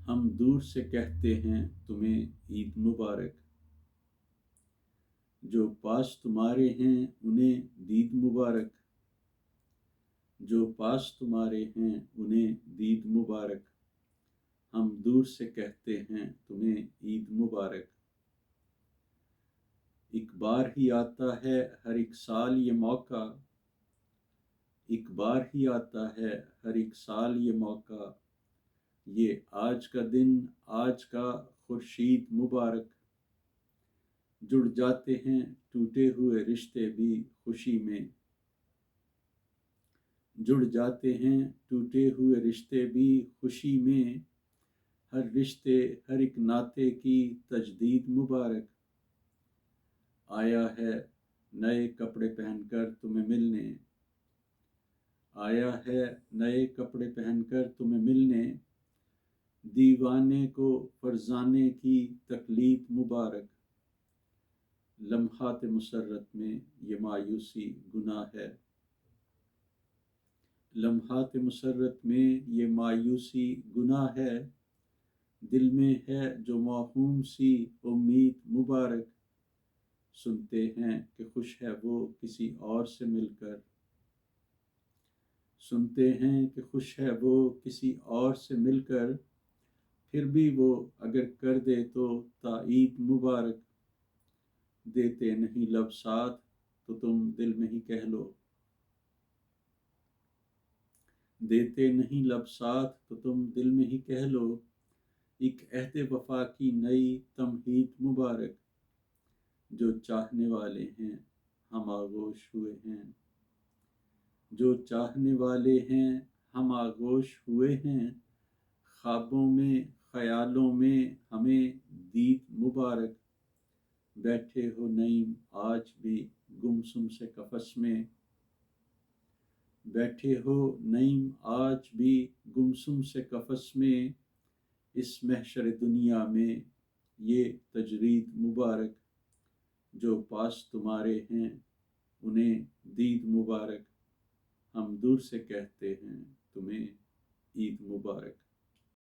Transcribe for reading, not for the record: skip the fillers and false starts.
ہم دور سے کہتے ہیں تمہیں عید مبارک، جو پاس تمہارے ہیں انہیں دید مبارک، جو پاس تمہارے ہیں انہیں دید مبارک، ہم دور سے کہتے ہیں تمہیں عید مبارک۔ ایک بار ہی آتا ہے ہر ایک سال یہ موقع، ایک بار ہی آتا ہے ہر ایک سال یہ موقع، یہ آج کا دن آج کا خورشید مبارک، جڑ جاتے ہیں ٹوٹے ہوئے رشتے بھی خوشی میں، جڑ جاتے ہیں ٹوٹے ہوئے رشتے بھی خوشی میں، ہر رشتے ہر ایک ناطے کی تجدید مبارک، آیا ہے نئے کپڑے پہن کر تمہیں ملنے، آیا ہے نئے کپڑے پہن کر تمہیں ملنے، دیوانے کو فرزانے کی تقلید مبارک، لمحات مسرت میں یہ مایوسی گناہ ہے، لمحات مسرت میں یہ مایوسی گناہ ہے، دل میں ہے جو موہوم سی امید مبارک، سنتے ہیں کہ خوش ہے وہ کسی اور سے مل کر، سنتے ہیں کہ خوش ہے وہ کسی اور سے مل کر، پھر بھی وہ اگر کر دے تو تائید مبارک، دیتے نہیں لب ساتھ تو تم دل میں ہی کہہ لو، دیتے نہیں لب ساتھ تو تم دل میں ہی کہہ لو، ایک عہد وفا کی نئی تمہید مبارک، جو چاہنے والے ہیں ہم آغوش ہوئے ہیں، جو چاہنے والے ہیں ہم آغوش ہوئے ہیں، خوابوں میں خیالوں میں ہمیں دید مبارک، بیٹھے ہو نعیم آج بھی گمسم سے قفس میں، بیٹھے ہو نعیم آج بھی گمسم سے قفس میں، اس محشر دنیا میں یہ تجرید مبارک، جو پاس تمہارے ہیں انہیں دید مبارک، ہم دور سے کہتے ہیں تمہیں عید مبارک۔